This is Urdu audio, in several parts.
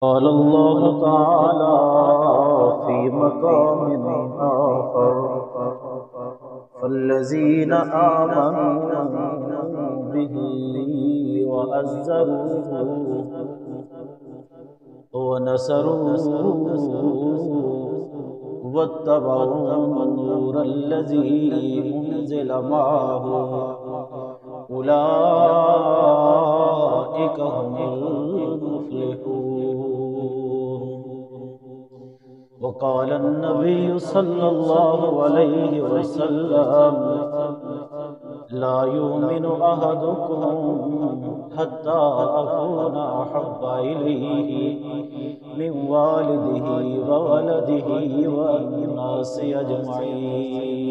قال الله تعالى في مقام آخر فالذين آمنوا به وعزروه ونصروه واتبعوا النور الذي أنزل معه أولئك هم المفلحون. وقال النبي صلى الله عليه وسلم لا يؤمن أحدكم حتى أكون أحب إليه من والده وولده والناس أجمعين.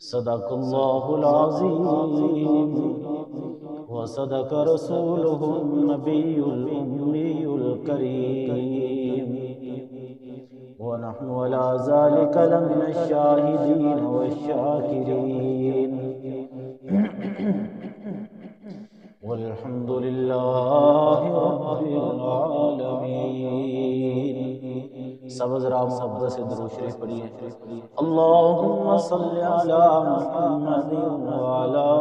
صدق الله العظيم وصدق رسوله النبي الأمي الكريم، ونحن على ذلك لمن الشاهدين والشاكرين، والحمد لله رب العالمين. سب ذرا محبت سے درود شریف پڑھیے. اللہم صلی علی محمد وعلی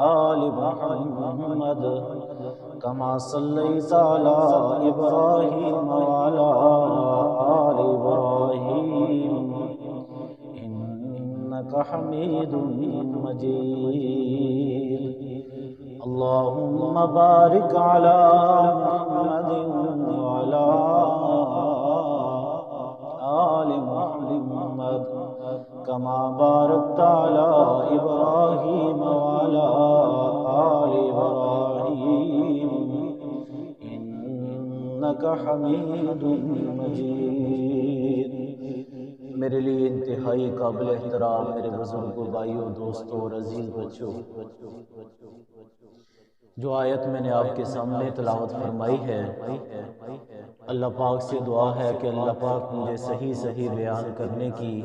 آل محمد کما صلیت علی ابراہیم وعلی آل ابراہیم انک حمید مجید. اللہم بارک علی محمد وعلی آل محمد کما بارکت علی ابراہیم وعلی آل ابراہیم انک حمید مجید. میرے لیے انتہائی قابل احترام میرے بزرگوں، بھائیوں، دوستوں اور عزیز بچوں، جو آیت میں نے آپ کے سامنے تلاوت فرمائی ہے، اللہ پاک سے دعا ہے کہ اللہ پاک مجھے صحیح صحیح بیان کرنے کی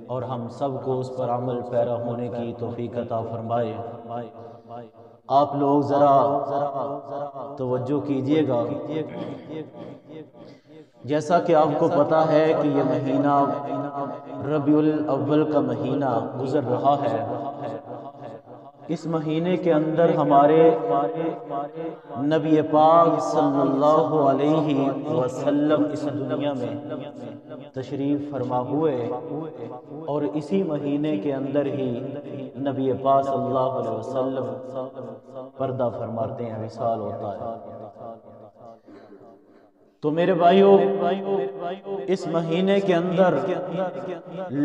اور ہم سب کو اس پر عمل پیرا ہونے کی توفیق عطا فرمائے. آپ لوگ ذرا توجہ کیجئے گا. جیسا کہ آپ کو پتا ہے کہ یہ مہینہ ربیع الاول کا مہینہ گزر رہا ہے. اس مہینے کے اندر ہمارے نبی پاک صلی اللہ علیہ وسلم اس دنیا میں تشریف فرما ہوئے، اور اسی مہینے کے اندر ہی نبی پاک صلی اللہ علیہ وسلم پردہ فرماتے ہیں، وصال ہوتا ہے. تو میرے بھائیوں، اس مہینے کے اندر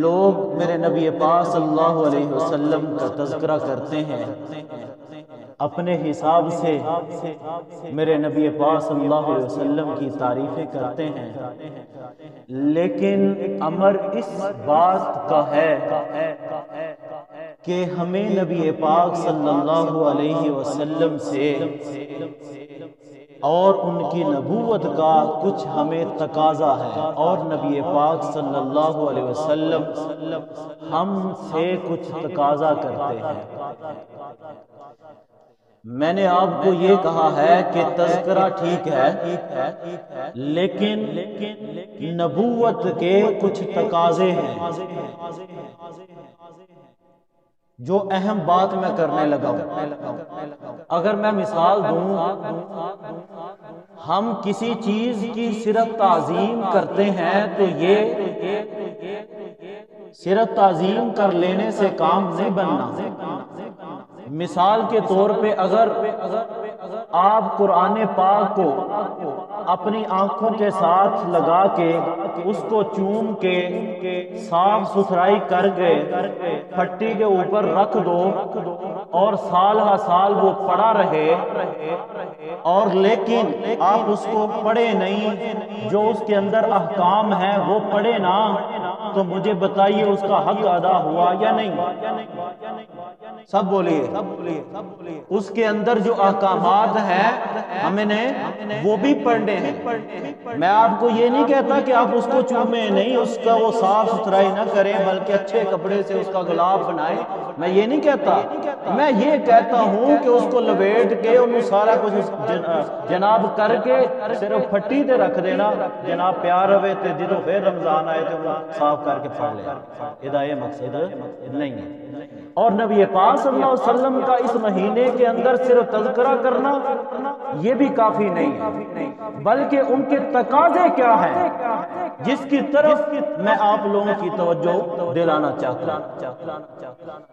لوگ میرے نبی پاک صلی اللہ علیہ وسلم کا تذکرہ کرتے ہیں، اپنے حساب سے میرے نبی پاک صلی اللہ علیہ وسلم کی تعریفیں کرتے ہیں، لیکن امر اس بات کا ہے کہ ہمیں نبی پاک صلی اللہ علیہ وسلم سے اور ان کی نبوت کا کچھ ہمیں تقاضا ہے، اور نبی پاک صلی اللہ علیہ وسلم ہم سے کچھ تقاضا کرتے ہیں. میں نے آپ کو یہ کہا ہے کہ تذکرہ ٹھیک ہے، لیکن نبوت کے کچھ تقاضے ہیں. جو اہم بات میں کرنے لگا ہوں، اگر میں مثال دوں، ہم کسی چیز کی صرف تعظیم کرتے ہیں تو یہ صرف تعظیم کر لینے سے کام نہیں بننا. مثال کے طور پہ اگر آپ قرآن پاک کو اپنی آنکھوں کے ساتھ لگا کے اس کو چوم کے صاف ستھرائی کر کے پھٹی کے اوپر رکھ دو اور سال ہا سال وہ پڑا رہے، اور لیکن آپ اس کو پڑھے نہیں، جو اس کے اندر احکام ہیں وہ پڑھے نہ، تو مجھے بتائیے اس کا حق ادا ہوا یا نہیں؟ سب بولیے اس کے اندر جو احکامات ہیں ہمیں نے وہ بھی پڑھنے ہیں۔ میں آپ کو یہ نہیں کہتا کہ آپ اس کو چومیں نہیں، اس کا وہ صاف ستھرائی نہ کریں، بلکہ اچھے کپڑے سے اس کا غلاف بنائیں، میں یہ نہیں کہتا۔ میں یہ کہتا ہوں کہ اس کو لپیٹ کے انہوں سارا کچھ جناب کر کے صرف پھٹی تے رکھ دینا، جناب پیار ہوئے تے جدو پھر رمضان آئے تے انہوں صاف کر کے پڑھ لیا، یہ یہ مقصد نہیں ہے۔ اور نبی پاک صلی اللہ علیہ وسلم کا اس مہینے کے اندر صرف تذکرہ کرنا یہ بھی کافی نہیں ہے، بلکہ ان کے تقاضے کیا ہیں جس کی طرف میں آپ لوگوں کی توجہ دلانا چاہتا ہوں۔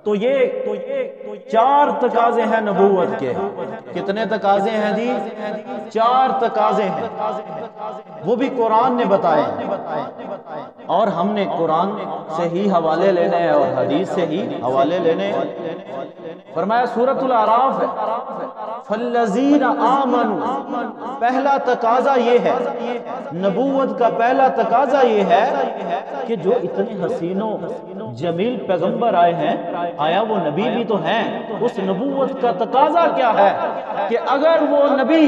تو یہ 4 تقاضے ہیں نبوت کے۔ کتنے تقاضے ہیں جی؟ 4 تقاضے ہیں، وہ بھی قرآن نے بتائے، اور ہم نے قرآن سے ہی حوالے لینے ہیں اور حدیث سے ہی حوالے لینے ہیں۔ فرمایا سورۃ الاعراف فالذین آمنوا، پہلا تقاضا یہ ہے، نبوت کا پہلا تقاضا یہ ہے کہ جو اتنے حسین و جمیل پیغمبر آئے ہیں، آیا وہ نبی بھی تو ہیں، اس نبوت کا تقاضا کیا ہے کہ اگر وہ نبی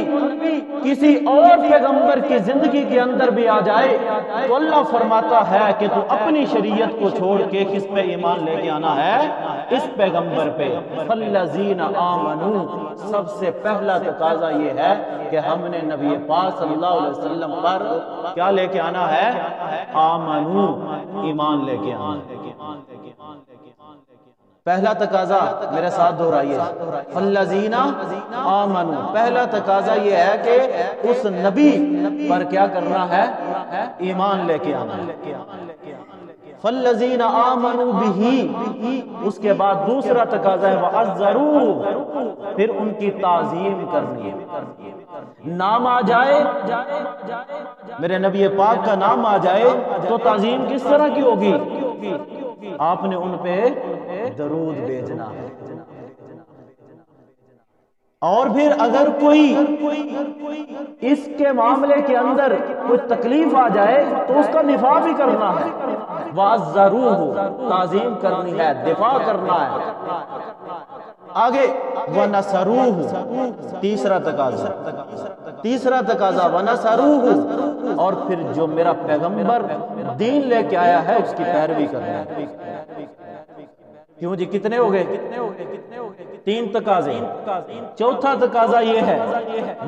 کسی اور پیغمبر کی زندگی کے اندر بھی آ جائے تو اللہ فرماتا ہے کہ تو اپنی شریعت کو چھوڑ کے کس پہ ایمان لے کے آنا ہے؟ اس پیغمبر پہ۔ فالذین آمنوا، سب سے پہلا تقاضا یہ ہے کہ ہم نے نبی پاک صلی اللہ علیہ وسلم پر کیا لے کے آنا ہے؟ آمنو، ایمان لے کے آنا ہے۔ پہلا تقاضا میرے ساتھ دہرائیے، فالذین آمنوا، پہلا تقاضا یہ ہے کہ اس نبی پر کیا کرنا ہے؟ ایمان لے کے آنا ہے۔ فالذین آمنوا بہ، اس کے بعد دوسرا تقاضا ہے وعزروہ، پھر ان کی تعظیم کرنی ہے۔ نام آ جائے، میرے نبی پاک کا نام آ جائے تو تعظیم کس طرح کی ہوگی؟ آپ نے ان پہ درود بھیجنا ہے۔ اور پھر اگر کوئی اس کے معاملے کے اندر کوئی تکلیف آ جائے تو اس کا دفاع بھی کرنا ہے۔ وَعَزَّرُوهُ، تعظیم کرنی ہے، دفاع کرنا ہے۔ آگے وَنَصَرُوهُ، تیسرا تقاضا وَنَصَرُوهُ، اور پھر جو میرا پیغمبر دین لے کے آیا ہے اس کی پیروی کرنا ہے۔ کیوں جی کتنے ہو گئے؟ 3 تقاضے۔ چوتھا تقاضا یہ ہے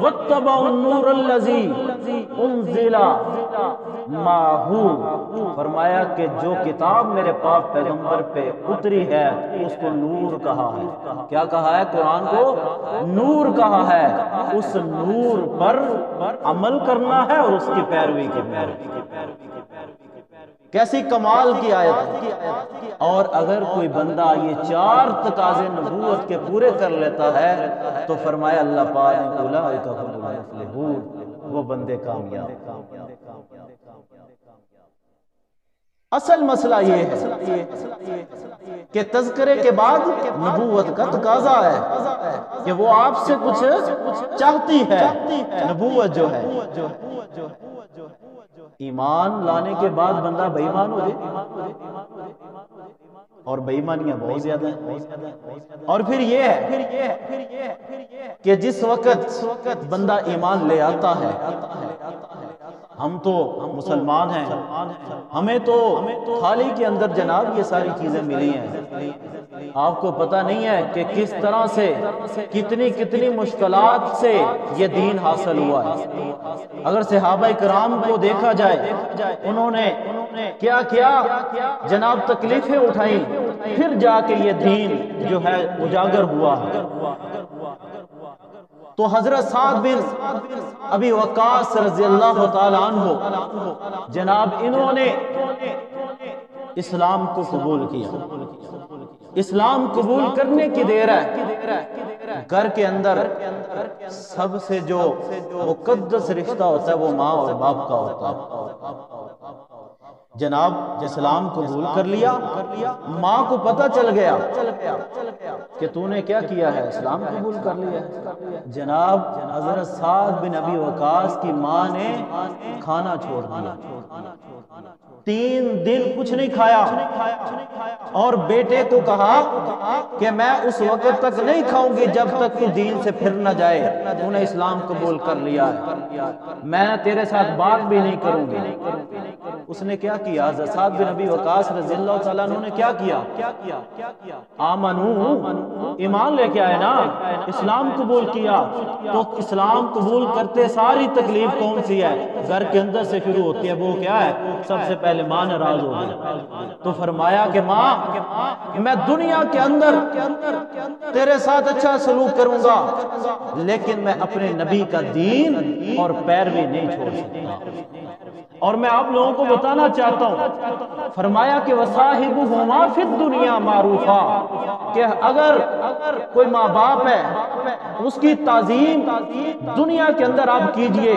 وَاتَّبَعُوا النُّورَ الَّذِي أُنزِلَ مَعَهُ، فرمایا کہ جو کتاب میرے پاک پیغمبر پہ اتری ہے اس کو نور کہا ہے۔ کیا کہا ہے؟ قرآن کو نور کہا ہے۔ اس نور پر عمل کرنا ہے اور اس کی پیروی کرنا ہے۔ کیسی کمال کی آیت ہے۔ اور اگر کوئی بندہ یہ 4 تقاضے نبوت کے پورے کر لیتا ہے تو فرمایا اللہ پاک نے اولئک هم المفلحون، وہ بندے کامیاب۔ اصل مسئلہ یہ ہے کہ تذکرے کے بعد نبوت کا تقاضا ہے کہ وہ آپ سے کچھ چاہتی ہے۔ نبوت جو ہے، ایمان لانے کے بعد بندہ بے ایمان ہو جائے، اور بے ایمانیاں بہت زیادہ ہیں۔ اور پھر یہ ہے کہ جس وقت بندہ ایمان لے آتا ہے، ہم تو مسلمان ہیں، ہمیں تو تھالی کے اندر جناب یہ ساری چیزیں ملی ہیں۔ آپ کو پتہ نہیں ہے کہ کس طرح سے کتنی مشکلات سے یہ دین حاصل ہوا ہے۔ اگر صحابہ کرام کو دیکھا جائے، انہوں نے کیا کیا جناب، تکلیفیں اٹھائیں، پھر جا کے یہ دین جو ہے اجاگر ہوا ہے۔ تو حضرت سعد بن ابی وقاص رضی اللہ تعالیٰ عنہ جناب، انہوں نے اسلام کو قبول کیا۔ اسلام قبول کرنے کی دیر ہے، گھر کے اندر سب سے جو مقدس رشتہ ہوتا ہے وہ ماں اور باپ کا ہوتا ہے۔ جناب اسلام قبول کر لیا، ماں کو پتہ چل گیا کہ تو نے کیا کیا ہے، اسلام قبول کر لیا ہے۔ جناب حضرت سعد بن ابی وقاص کی ماں نے کھانا چھوڑ دیا، 3 دن کچھ نہیں کھایا، اور بیٹے کو کہا کہ میں اس وقت تک نہیں کھاؤں گی جب تک تو دین سے پھر نہ جائے، تو نے اسلام قبول کر لیا ہے، میں تیرے ساتھ بات بھی نہیں کروں گی۔ اس نے کیا کیا؟ سعد بن ابی وقاص رضی اللہ تعالیٰ عنہ نے کیا کیا؟ آمنو، ایمان لے کے آئے نا، اسلام قبول کیا۔ تو اسلام قبول کرتے ساری تکلیف کون سی ہے؟ گھر کے اندر سے شروع ہوتی ہے، وہ کیا ہے؟ سب سے پہلے ماں ناراض ہو گئی، تو فرمایا کہ ماں میں دنیا کے اندر تیرے ساتھ اچھا سلوک کروں گا، لیکن میں اپنے نبی کا دین اور پیروی نہیں چھوڑ سکتا۔ اور میں آپ لوگوں کو بتانا چاہتا ہوں، فرمایا کہ وصاحبہما فی الدنیا معروفا، کہ اگر کوئی ماں باپ ہے اس کی تعظیم دنیا کے اندر آپ کیجئے،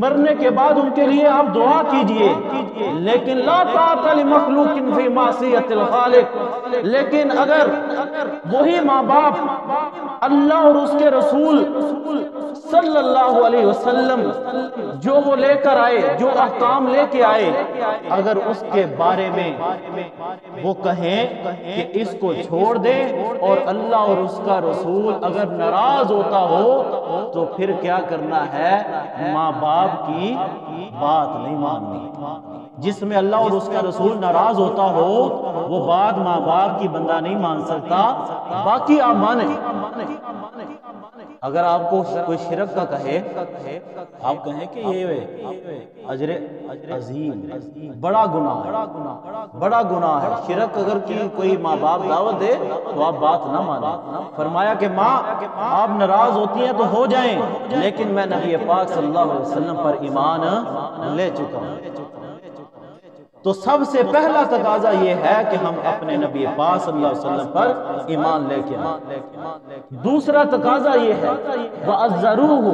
مرنے کے بعد ان کے لیے آپ دعا کیجئے، لیکن لا طاعت لمخلوق فی معصیت الخالق، لیکن اگر وہی ماں باپ اللہ اور اس کے رسول صلی اللہ علیہ وسلم جو وہ لے کر آئے، جو احکام لے کے آئے، اگر اس کے بارے میں وہ کہیں کہ اس کو چھوڑ دے، اور اللہ اور اس کا رسول اگر ناراض ہوتا ہو تو پھر کیا کرنا ہے؟ ماں باپ کی بات نہیں ماننی۔ جس میں اللہ اور اس کا رسول ناراض ہوتا ہو وہ بات ماں باپ کی بندہ نہیں مان سکتا، باقی آپ مانیں۔ اگر آپ کو کوئی شرک کا کہے، آپ کہیں کہ یہ اجر عظیم، بڑا گناہ ہے، بڑا گناہ ہے، شرک اگر کی کوئی ماں باپ دعوت دے تو آپ بات نہ مانیں۔ فرمایا کہ ماں آپ ناراض ہوتی ہیں تو ہو جائیں، لیکن میں نبی پاک صلی اللہ علیہ وسلم پر ایمان لے چکا ہوں۔ تو سب سے پہلا تقاضا یہ ہے کہ ہم اپنے نبی پاک صلی اللہ علیہ وسلم پر ایمان لے کے آئیں۔ دوسرا تقاضا یہ ہے وَعَزَّرُوهُ،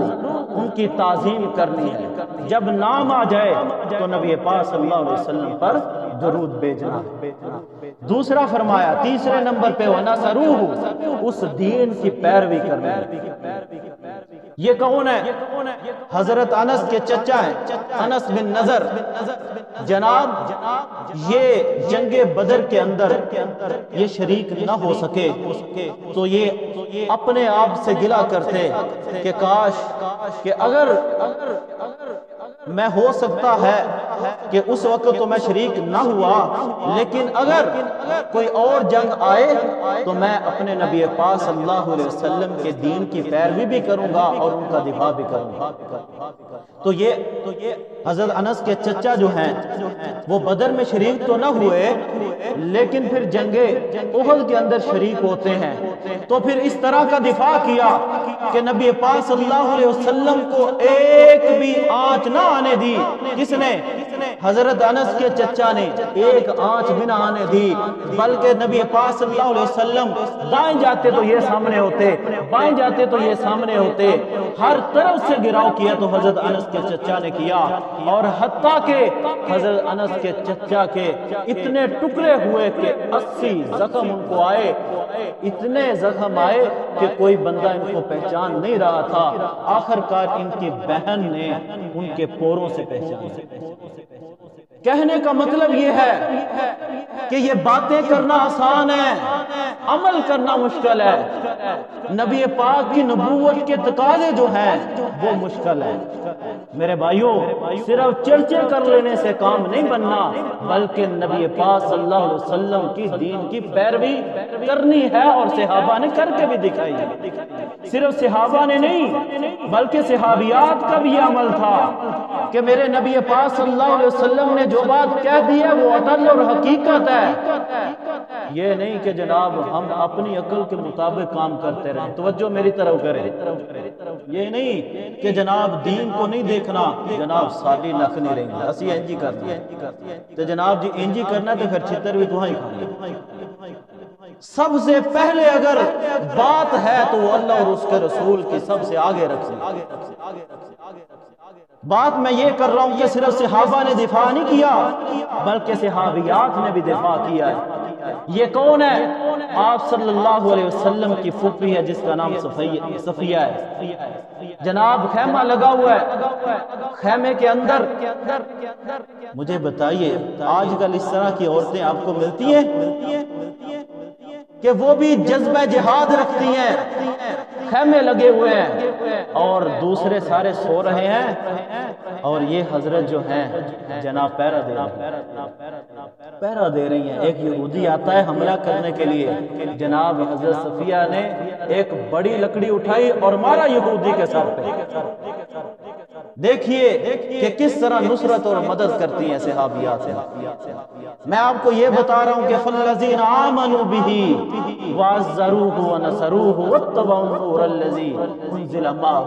ان کی تعظیم کرنی ہے، جب نام آ جائے تو نبی پاک صلی اللہ علیہ وسلم پر درود بھیجنا ہے۔ دوسرا فرمایا تیسرے نمبر پہ وَنَصَرُوهُ، اس دین کی پیروی کرنی ہے۔ یہ کون ہے؟ حضرت انس کے چچا ہیں، انس بن نضر۔ جناب یہ جنگ بدر کے اندر یہ شریک نہ ہو سکے تو یہ اپنے آپ سے گلہ کرتے کہ کاش کہ اگر میں ہو سکتا ہے کہ اس وقت تو میں شریک نہ ہوا، لیکن اگر کوئی اور جنگ آئے تو میں اپنے نبی پاک صلی اللہ علیہ وسلم کے دین کی پیروی بھی کروں گا اور ان کا دفاع بھی کروں گا۔ تو یہ حضرت انس کے چچا جو ہیں وہ بدر میں شریک تو نہ ہوئے، لیکن پھر جنگ احد کے اندر شریک ہوتے ہیں۔ تو پھر اس طرح کا دفاع کیا کہ نبی پاک صلی اللہ علیہ وسلم کو ایک بھی آنچ نہ آنے دی۔ کس نے؟ حضرت انس کے چچا نے ایک آنچ بھی نہ آنے دی، بلکہ نبی پاک صلی اللہ علیہ وسلم دائیں جاتے تو یہ سامنے ہوتے، بائیں جاتے تو یہ سامنے ہوتے، ہر طرف سے گراؤ کیا تو حضرت انس کے چچا نے کیا، اور حتیٰ کہ حضرت انس کے چچا کے اتنے ٹکڑے ہوئے کہ 80 زخم ان کو آئے، اتنے زخم آئے کہ کوئی بندہ ان کو پہچان نہیں رہا تھا۔ آخر کار ان کی بہن نے ان کے پوروں سے پہچانا۔ کہنے کا مطلب یہ ہے کہ یہ باتیں کرنا آسان ہے، عمل کرنا مشکل ہے۔ نبی پاک کی نبوت کے تقاضے جو ہیں وہ مشکل ہے۔ میرے بھائیوں، صرف چرچے کر لینے سے کام نہیں بننا، بلکہ نبی پاک صلی اللہ علیہ وسلم کی دین کی پیروی کرنی ہے، اور صحابہ نے کر کے بھی دکھائی ہے۔ صرف صحابہ نے نہیں بلکہ صحابیات کا بھی یہ عمل تھا کہ میرے نبی پاک صلی اللہ علیہ وسلم نے جو بات کہہ دی ہے وہ عدل اور حقیقت ہے۔ یہ نہیں کہ جناب ہم اپنی عقل کے مطابق کام کرتے رہیں، توجہ میری طرف کریں۔ یہ نہیں کہ جناب دین کو نہیں دیکھنا، جناب سالی لکھ نہیں رہیں گے اسی انجی کرنا ہے تو جناب جی انجی کرنا تو پھر چھتر بھی تو ہی کھانا۔ سب سے پہلے اگر بات ہے تو وہ اللہ اور اس کے رسول کی سب سے آگے رکھیں۔ بات میں یہ کر رہا ہوں کہ صرف صحابہ نے دفاع نہیں کیا بلکہ صحابیات نے بھی دفاع کیا ہے۔ یہ کون ہے؟ آپ صلی اللہ علیہ وسلم کی پھوپھی ہے جس کا نام صفیہ ہے۔ جناب خیمہ لگا ہوا ہے، خیمے کے اندر مجھے بتائیے آج کل اس طرح کی عورتیں آپ کو ملتی ہیں کہ وہ بھی جذبہ جہاد رکھتی ہیں، خیمے لگے ہوئے ہیں اور دوسرے سارے سو رہے ہیں اور یہ حضرت جو ہیں جناب پہرا دے رہی ہیں۔ ایک یہودی آتا ہے حملہ کرنے کے لیے، جناب حضرت صفیہ نے ایک بڑی لکڑی اٹھائی اور مارا یہودی کے سر پہ۔ دیکھیے کہ کس طرح نصرت اور مدد کرتی ہیں صحابیات۔ میں آپ کو یہ بتا رہا ہوں کہ فالذین آمنوا بہ وعزروہ ونصروہ واتبعوا النور الذی انزل معہ،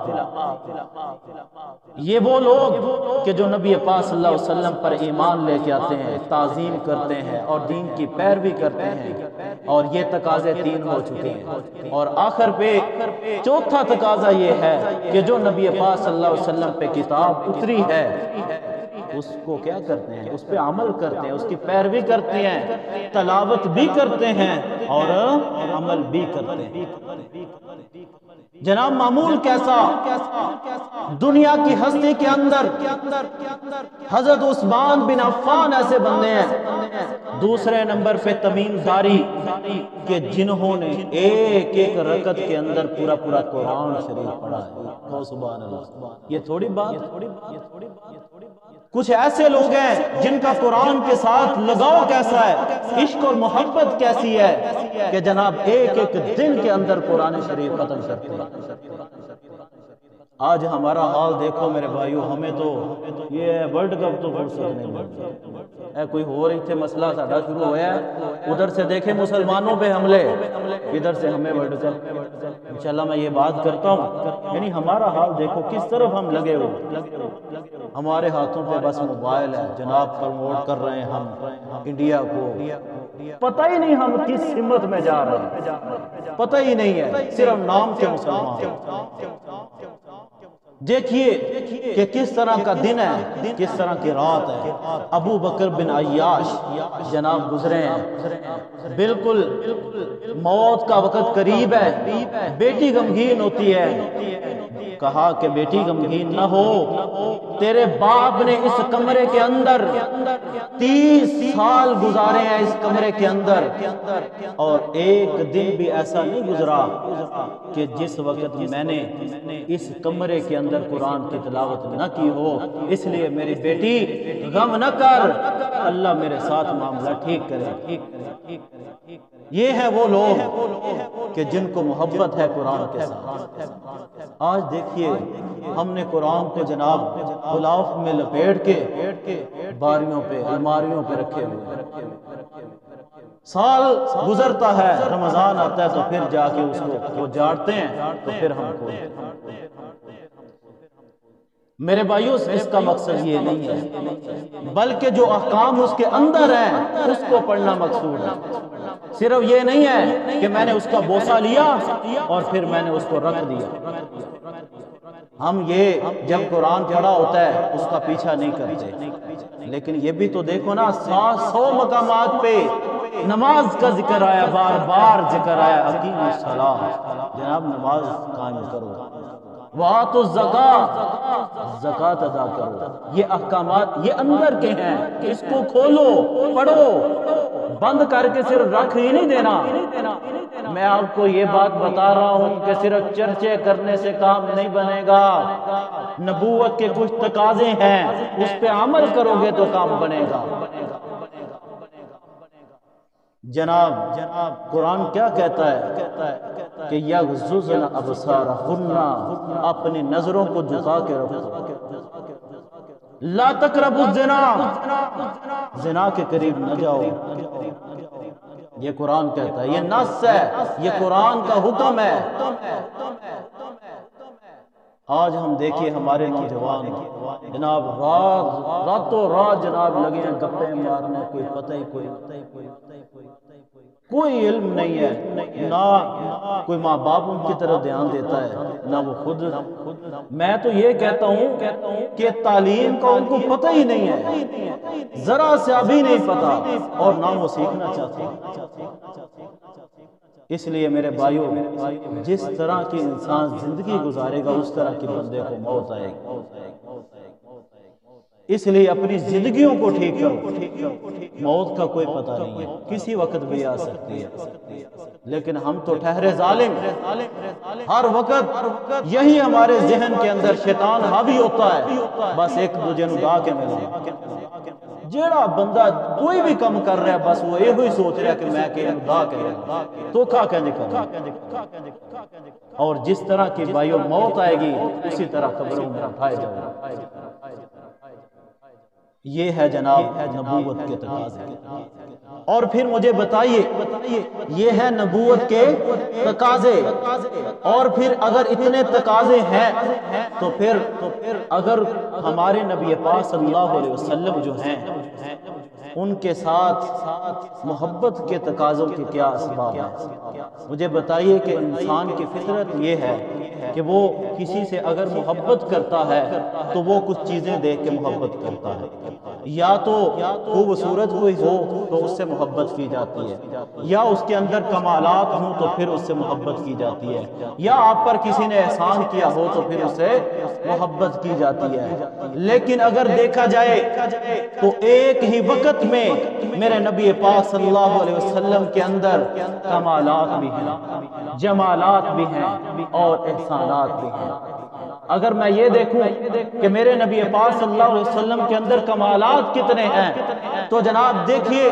یہ وہ لوگ کہ جو نبی پاک صلی اللہ علیہ وسلم پر ایمان لے کے آتے ہیں، تعظیم کرتے ہیں اور دین کی پیروی کرتے ہیں، اور یہ تقاضے 3 ہو چکے ہیں، اور آخر پہ چوتھا تقاضا یہ ہے کہ جو نبی پاک صلی اللہ علیہ وسلم پہ کتاب اتری ہے اس کو کیا کرتے ہیں؟ اس پہ عمل کرتے ہیں، اس کی پیروی کرتے ہیں، تلاوت بھی کرتے ہیں اور عمل بھی کرتے ہیں۔ جناب معمول کیسا؟ دنیا کی ہستی کے اندر حضرت عثمان بن عفان ایسے بندے ہیں، دوسرے نمبر پہ تمیم داری کہ جنہوں نے ایک ایک رکعت کے اندر پورا قرآن شریف پڑھا ہے۔ سبحان اللہ، یہ تھوڑی بات۔ کچھ ایسے لوگ ہیں جن کا قرآن کے ساتھ لگاؤ کیسا ہے، عشق اور محبت کیسی ہے کہ جناب ایک ایک دن کے اندر قرآن شریف ختم کرتے ہیں۔ آج ہمارا حال دیکھو میرے بھائیو، ہمیں تو یہ ورلڈ کپ تو فرصت نہیں ملتی، کوئی ہو رہی تھے مسئلہ ساڈا شروع ہوا ہے، ادھر سے دیکھیں مسلمانوں پہ حملے، ادھر سے ہمیں ورلڈ کپ۔ انشاءاللہ میں یہ بات کرتا ہوں، یعنی ہمارا حال دیکھو کس طرف ہم لگے ہوئے، ہمارے ہاتھوں پہ بس موبائل ہے، جناب پروموٹ کر رہے ہیں ہم انڈیا کو، پتہ ہی نہیں ہم کس سمت میں جا رہے ہیں، پتہ ہی نہیں ہے، صرف نام کے مسلمان۔ دیکھیے کہ کس طرح کا دن ہے، کس طرح کی رات ہے۔ ابو بکر بن عیاش جناب گزرے ہیں، بالکل موت کا وقت قریب ہے، بیٹی غمگین ہوتی ہے، کہا کہ بیٹی غمگین نہ ہو، تیرے باپ نے اس کمرے کے اندر 30 سال گزارے ہیں اس کمرے کے اندر، اور ایک دن بھی ایسا نہیں گزرا کہ جس وقت میں نے اس کمرے کے اندر قرآن کی تلاوت نہ کی ہو، اس لیے میری بیٹی غم نہ کر، اللہ میرے ساتھ معاملہ ٹھیک کرے۔ یہ ہے وہ لوگ کہ جن کو محبت ہے قرآن کے ساتھ۔ آج دیکھیے ہم نے قرآن کو جناب غلاف میں لپیٹ کے باریوں پہ الماریوں پہ رکھے ہوئے، سال گزرتا ہے، رمضان آتا ہے تو پھر جا کے اس کو وہ جاڑتے ہیں تو پھر ہم کھولتے ہیں۔ میرے بھائیو اس کا مقصد یہ نہیں ہے، بلکہ جو احکام اس کے اندر ہیں اس کو پڑھنا مقصود ہے۔ صرف یہ نہیں ہے کہ میں نے اس کا بوسہ لیا اور پھر میں نے اس کو رکھ دیا۔ ہم یہ جب قرآن پڑھا ہوتا ہے اس کا پیچھا نہیں کرتے، لیکن یہ بھی تو دیکھو نا 100 مقامات پہ نماز کا ذکر آیا، بار بار ذکر آیا، اقیموا الصلاۃ، جناب نماز قائم کرو، وآتوا الزکاۃ، زکوٰۃ ادا کرو۔ یہ احکامات یہ اندر کے ہیں، اس کو کھولو پڑھو، بند کر کے صرف رکھ ہی نہیں دینا۔ میں آپ کو یہ بات بتا رہا ہوں کہ صرف چرچے کرنے سے کام نہیں بنے گا، نبوت کے کچھ تقاضے ہیں، اس پہ عمل کرو گے تو کام بنے گا۔ جناب قرآن کیا کہتا ہے کہ یغضضن ابصارہن، اپنی نظروں کو جھکا کے رکھو، لا تقربوا الزنا، زنا کے قریب نہ جاؤ۔ یہ قرآن کہتا ہے، یہ نص ہے، یہ قرآن کا حکم ہے۔ آج ہم دیکھیے ہمارے نوجوان جناب راتوں رات جناب لگے ہیں گپے مارنے، کوئی پتہ ہی کوئی علم نہیں ہے، نہ کوئی ماں باپ ان کی طرف دھیان دیتا ہے، نہ وہ خود۔ میں تو یہ کہتا ہوں کہ تعلیم کا ان کو پتہ ہی نہیں ہے، ذرا سا بھی نہیں پتا، اور نہ وہ سیکھنا چاہتے۔ اس لیے میرے بھائیو، جس طرح کی انسان زندگی گزارے گا اس طرح کی بندے کو موت آئے گی۔ اس لیے اپنی زندگیوں کو ٹھیک کرو، موت کا کوئی پتہ نہیں ہے، کسی وقت بھی آ سکتی ہے، لیکن ہم تو ٹھہرے ظالم، ہر وقت یہی ہمارے ذہن کے اندر شیطان حاوی ہوتا ہے، بس ایک دوجے نو ڈا کے ملے، جیڑا بندہ کوئی بھی کم کر رہا ہے بس وہ یہ ہوئی سوچ رہا ہے کہ میں کہ ڈا کے تو کھا کے نکل، اور جس طرح کی بھائیو موت آئے گی اسی طرح قبروں میں اٹھائے جائے۔ یہ ہے جناب نبوت کے تقاضے۔ اور پھر مجھے بتائیے، یہ ہے نبوت کے تقاضے، اور پھر اگر اتنے تقاضے ہیں تو پھر اگر ہمارے نبی پاک صلی اللہ علیہ وسلم جو ہیں ان کے ساتھ محبت کے تقاضوں کے کیا اسباب ہیں؟ مجھے بتائیے کہ انسان کی فطرت یہ ہے کہ وہ کسی سے اگر محبت کرتا ہے تو وہ کچھ چیزیں دیکھ کے محبت کرتا ہے، یا تو خوبصورت کوئی ہو تو اس سے محبت کی جاتی ہے، یا اس کے اندر کمالات ہوں تو پھر اس سے محبت کی جاتی ہے، یا آپ پر کسی نے احسان کیا ہو تو پھر اس سے محبت کی جاتی ہے۔ لیکن اگر دیکھا جائے تو ایک ہی وقت میں میرے نبی پاک صلی اللہ علیہ وسلم کے اندر کمالات بھی ہیں، جمالات بھی ہیں، اور احسانات بھی ہیں۔ اگر میں یہ دیکھوں کہ میرے نبی پاک صلی اللہ علیہ وسلم کے اندر کمالات کتنے ہیں تو جناب دیکھیے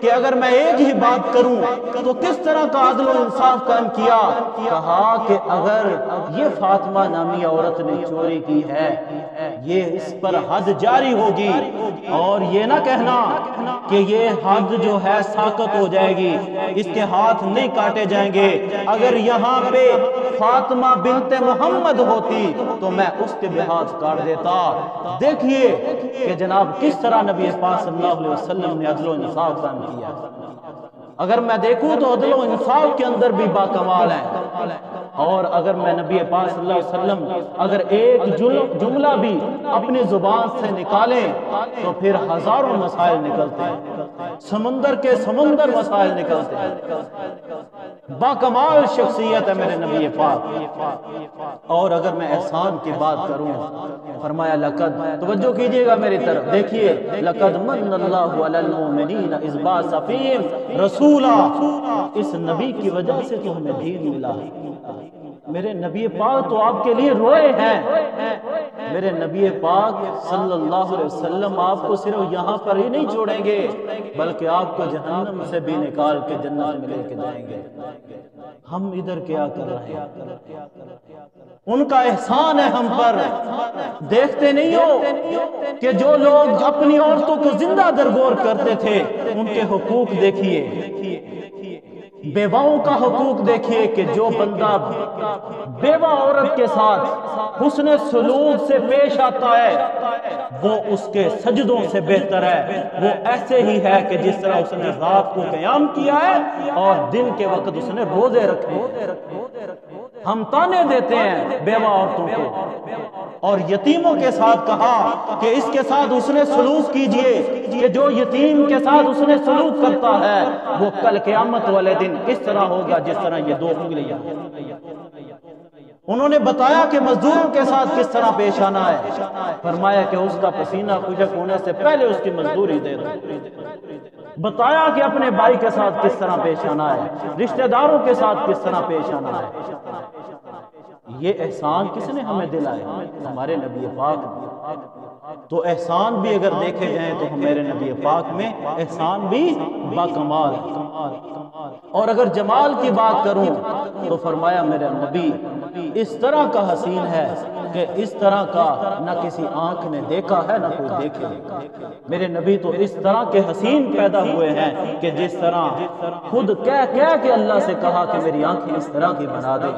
کہ اگر میں ایک ہی بات کروں تو کس طرح کا عدل و انصاف قائم کیا، کہا کہ اگر یہ فاطمہ نامی عورت نے چوری کی ہے یہ اس پر حد جاری ہوگی، اور یہ نہ کہنا کہ یہ حد جو ہے ساقط ہو جائے گی، اس کے ہاتھ نہیں کاٹے جائیں گے، اگر یہاں پہ فاطمہ بنت محمد ہوتی تو میں اس کے بھی ہاتھ کاٹ دیتا۔ دیکھیے کہ جناب کس طرح نبی پاک صلی اللہ علیہ وسلم نے عدل و انصاف قائم کیا۔ اگر میں دیکھوں تو عدل و انصاف کے اندر بھی باکمال ہیں، اور اگر میں نبی پاک صلی اللہ علیہ وسلم اگر ایک جملہ بھی اپنی زبان سے نکالیں تو پھر ہزاروں مسائل نکلتے ہیں، سمندر کے سمندر مسائل نکلتے ہیں۔ باکمال شخصیت ہے میرے نبی پاک۔ اور اگر میں احسان کی بات کروں، فرمایا لقد، توجہ کیجئے گا میری طرف، دیکھیے لقد من اللہ علی المؤمنین اذ بعث فیہم رسولا، اس نبی کی وجہ سے تو ہمیں دین ملا۔ میرے نبی پاک تو آپ کے لیے روئے ہیں، میرے نبی پاک صلی اللہ علیہ وسلم آپ کو صرف یہاں پر ہی نہیں چھوڑیں گے بلکہ آپ کو جہنم سے بھی نکال کے جنت میں لے کے جائیں گے۔ ہم ادھر کیا کر رہے ہیں؟ ان کا احسان ہے ہم پر، دیکھتے نہیں ہو کہ جو لوگ اپنی عورتوں کو زندہ درگور کرتے تھے ان کے حقوق دیکھیے، بیواؤں کا حقوق دیکھیے کہ جو بندہ بیوہ عورت کے ساتھ حسن سلوک سے پیش آتا ہے وہ اس کے سجدوں سے بہتر ہے، وہ ایسے ہی ہے کہ جس طرح اس نے رات کو قیام کیا ہے اور دن کے وقت اس نے روزے رکھے۔ ہم تانے دیتے ہیں بیوہ عورتوں کو، اور یتیموں کے ساتھ کہا کہ اس کے ساتھ اس نے سلوک کیجئے، کہ جو یتیم کے ساتھ اس نے سلوک کرتا ہے وہ کل قیامت والے دن اس طرح ہوگا جس طرح یہ دو انگلیاں۔ انہوں نے بتایا کہ مزدوروں کے ساتھ کس طرح پیش آنا ہے، فرمایا کہ اس کا پسینہ خشک ہونے سے پہلے اس کی مزدوری دے دو۔ بتایا کہ اپنے بھائی کے ساتھ کس طرح پیش آنا ہے، رشتہ داروں کے ساتھ کس طرح پیش آنا ہے۔ یہ احسان کس نے ہمیں دلائے؟ ہمارے نبی پاک نے۔ تو احسان بھی اگر دیکھے جائیں تو ہمارے نبی پاک میں احسان بھی باکمال ہے۔ اور اگر جمال کی بات کروں تو فرمایا میرے نبی اس طرح کا حسین ہے کہ اس طرح کا نہ کسی آنکھ نے دیکھا ہے نہ کوئی دیکھے۔ میرے نبی تو اس طرح کے حسین پیدا ہوئے ہیں کہ جس طرح خود کہہ کے اللہ سے کہا کہ میری آنکھیں اس طرح کی بنا دیں،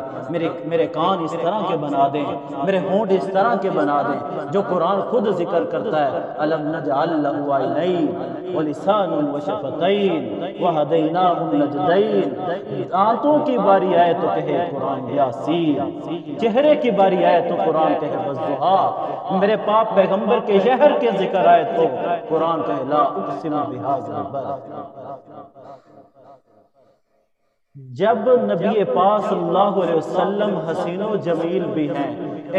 میرے کان اس طرح کے بنا دیں، میرے ہونٹ اس طرح کے بنا دیں، جو قرآن خود ذکر کرتا ہے الم نجعل لہ عینین ولسانا وشفتین وہدیناہ النجدین۔ آنتوں کی باری آئے تو کہے قرآن یاسین، چہرے کی باری آئے تو قرآن کہے والضحیٰ، میرے پاک پیغمبر کے شہر کے ذکر آئے تو قرآن کہے لا اقسم بہذا البلد۔ جب نبی پاک صلی اللہ علیہ وسلم حسین و جمیل بھی ہیں،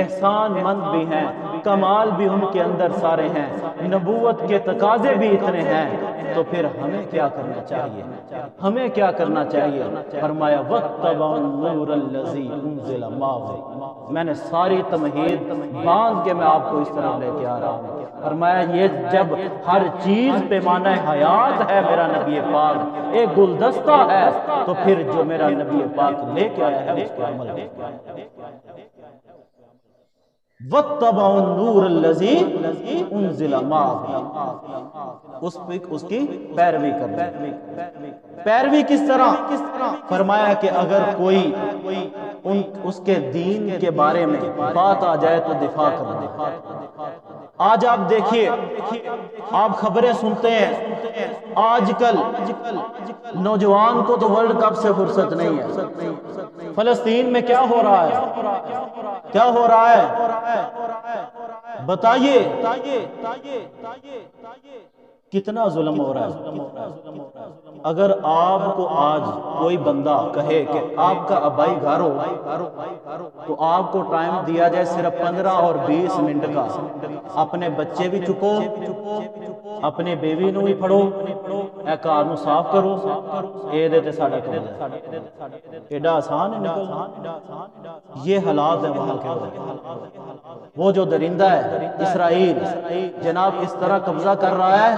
احسان مند بھی ہیں، کمال بھی ان کے اندر سارے ہیں، نبوت کے تقاضے بھی اتنے ہیں، تو پھر ہمیں کیا کرنا چاہیے؟ ہمیں کیا کرنا چاہیے؟ فرمایا وَاتَّبَعُوا النُّورَ الَّذِي أُنزِلَ مَعَهُ۔ میں نے ساری تمہید باندھ کے میں آپ کو اس طرح لے کے آ رہا ہوں۔ فرمایا یہ جب ہر چیز پیمانہ حیات ہے میرا نبی پاک، ایک گلدستہ ہے، تو پھر جو میرا نبی پاک لے کے آیا ہے اس کے عمل میں وَاتَّبَعُوا النُّورَ الَّذِي أُنزِلَ مَعَهُ، اس کی پیروی کرنا۔ پیروی کس طرح؟ فرمایا کہ اگر کوئی اس کے دین کے بارے میں بات آ جائے تو دفاع کرنا۔ آج آپ دیکھیے، آپ خبریں سنتے ہیں، آج کل نوجوان کو تو ورلڈ کپ سے فرصت نہیں ہے۔ فلسطین میں کیا ہو رہا ہے؟ کیا ہو رہا ہے؟ بتائیے کتنا ظلم ہو رہا ہے۔ اگر آپ کو آج کوئی بندہ کہے کہ آپ کا ابائی گھر ہو تو آپ کو ٹائم دیا جائے صرف 15 اور 20 منٹ کا، اپنے بچے بھی چکو، اپنے بیوی نو بھی پڑھو، اے کار نو صاف کرو، اے دے تے ساڑا کم ہے، ایڈا آسان ہے نکلنا۔ یہ حالات ہیں وہاں کے۔ وہ جو درندہ ہے اسرائیل جناب اس طرح قبضہ کر رہا ہے،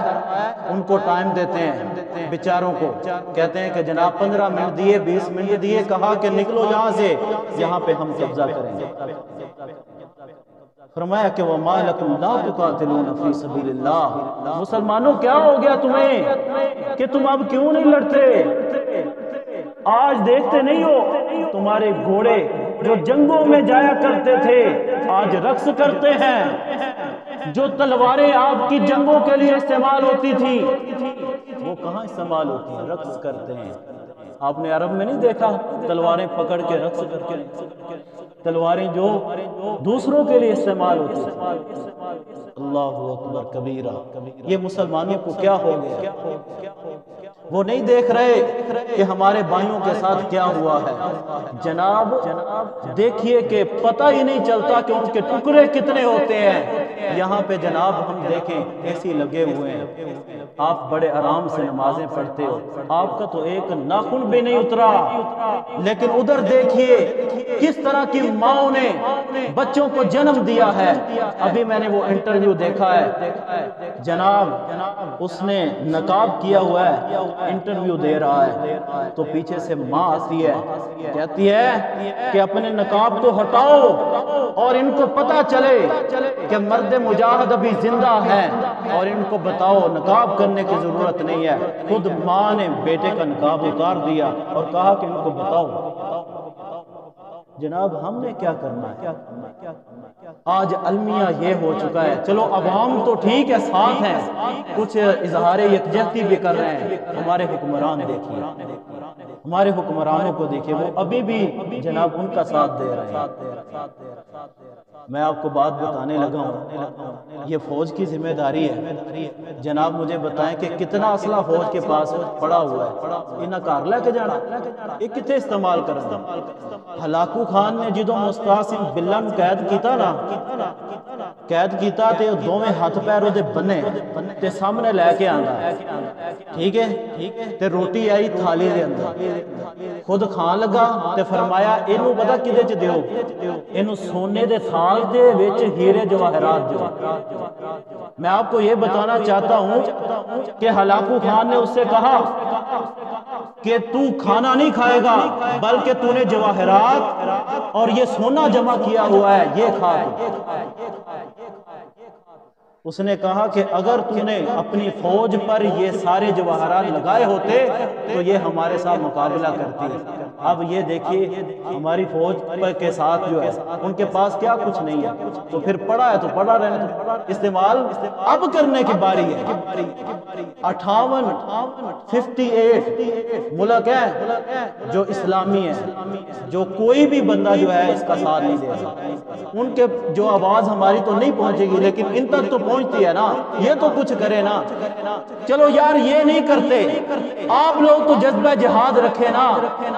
ان کو ٹائم دیتے ہیں بیچاروں کو، کہتے ہیں کہ جناب 15 منٹ دیے، 20 منٹ دیے، کہا کہ نکلو یہاں سے، یہاں پہ ہم قبضہ کریں گے۔ فرمایا کہ وَمَا لَكُمْ لَا تُقَاتِلُونَ فِي سَبِيلِ اللَّهِ، مسلمانوں کیا ہو گیا تمہیں کہ تم اب کیوں نہیں لڑتے؟ آج دیکھتے نہیں ہو تمہارے گھوڑے جو جنگوں میں جایا کرتے تھے آج رقص کرتے ہیں، جو تلواریں آپ کی جنگوں کے لیے استعمال ہوتی تھی وہ کہاں استعمال ہوتی ہیں؟ رقص کرتے ہیں۔ آپ نے عرب میں نہیں دیکھا تلواریں پکڑ کے رقص کر کے، تلواریں جو دوسروں کے لیے استعمال ہوتی ہیں۔ اللہ اکبر کبیرہ، یہ مسلمانوں کو کیا ہو گیا؟ وہ نہیں دیکھ رہے کہ ہمارے بھائیوں کے ساتھ کیا ہوا ہے۔ جناب دیکھیے کہ پتہ ہی نہیں چلتا کہ ان کے ٹکڑے کتنے ہوتے ہیں۔ یہاں پہ جناب ہم دیکھیں ایسی لگے ہوئے ہیں، آپ بڑے آرام سے نمازیں پڑھتے ہو، آپ کا تو ایک ناخن بھی نہیں اترا، لیکن ادھر دیکھیے کس طرح کی ماؤں نے بچوں کو جنم دیا ہے۔ ابھی میں نے وہ انٹرویو دیکھا ہے، جناب اس نے نقاب کیا ہوا ہے، انٹرویو دے رہا ہے، تو پیچھے سے ماں آتی ہے، کہتی ہے کہ اپنے نقاب کو ہٹاؤ اور ان کو پتہ چلے کہ مرد مجاہد ابھی زندہ ہے، اور ان کو بتاؤ نقاب کرنے کی ضرورت نہیں ہے۔ خود ماں نے بیٹے کا نقاب اتار دیا اور کہا کہ ان کو بتاؤ۔ جناب ہم نے کیا کرنا ہے؟ آج المیہ یہ ہو چکا ہے، چلو عوام تو ٹھیک ہے ساتھ ہیں، کچھ اظہار یکجہتی بھی کر رہے ہیں، ہمارے حکمران دیکھیے، ہمارے حکمرانوں کو دیکھیے، وہ ابھی بھی جناب ان کا ساتھ دے رہے ہیں۔ میں آپ کو بات بتانے لگا ہوں، یہ فوج کی ذمہ داری ہے۔ جناب مجھے بتائیں کہ کتنا اسلحہ فوج کے پاس پڑا ہوا ہے، انہاں کار لے کے جانا، یہ کتے استعمال کرنا؟ ہلاکو خان نے جدوں مستعصم باللہ نو قید کیتا نا، قید کیتا تے دوویں ہاتھ پیر دے بنے تے سامنے لے کے آندا، ٹھیک ہے، تے روٹی آئی تھالی دے اندر، خود کھان لگا تے فرمایا اینو پتہ کدے چ دیو، اینو سونے دے تھال دے وچ ہیرے جواہرات دیو۔ میں آپ کو یہ بتانا چاہتا ہوں کہ ہلاکو خان نے اس سے کہا کہ تو کھانا نہیں کھائے گا بلکہ تو نے جواہرات اور یہ سونا جمع کیا ہوا ہے، یہ کھا تو۔ اس نے کہا کہ اگر تو نے اپنی فوج پر یہ سارے جواہرات لگائے ہوتے تو یہ ہمارے ساتھ مقابلہ کرتی۔ اب یہ دیکھیے ہماری فوج کے ساتھ جو ہے ان کے پاس کیا کچھ نہیں ہے، تو پھر پڑا ہے تو پڑا رہنے دو، استعمال اب کرنے کی باری ہے۔ 58 ملک ہے جو اسلامی ہے، جو کوئی بھی بندہ جو ہے اس کا ساتھ نہیں دے سکتا۔ ان کے جو آواز ہماری تو نہیں پہنچے گی لیکن ان تک تو پہنچتی ہے نا، یہ تو کچھ کرے نا۔ چلو یار یہ نہیں کرتے، آپ لوگ تو جذبہ جہاد رکھے نا،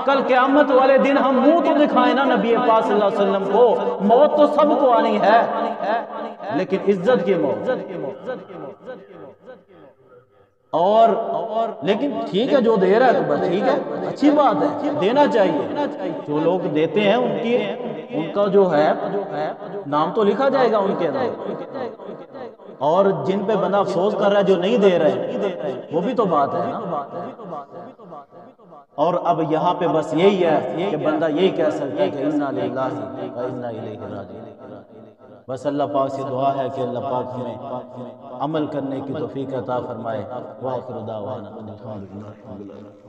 کل قیامت والے دن ہم منہ تو دکھائیں نا نبی پاک صلی اللہ علیہ وسلم کو، موت تو سب کو آنی ہے لیکن عزت کی موت۔ اور لیکن ٹھیک ہے جو دے رہا ہے تو بس ٹھیک ہے، اچھی بات ہے، دینا چاہیے۔ جو لوگ دیتے ہیں ان کا جو ہے نام تو لکھا جائے گا ان کے نام، اور جن پہ بندہ افسوس کر رہا ہے جو نہیں دے رہے وہ بھی تو بات ہے نا۔ اور اب یہاں پہ بس یہی ہے کہ بندہ یہی کہہ سکتا ہے کہ انا للہ و انا الیہ راجعون۔ بس اللہ پاک سے دعا ہے کہ اللہ پاک ہمیں عمل کرنے کی توفیق عطا فرمائے۔ وآخر دعوانا الحمدللہ۔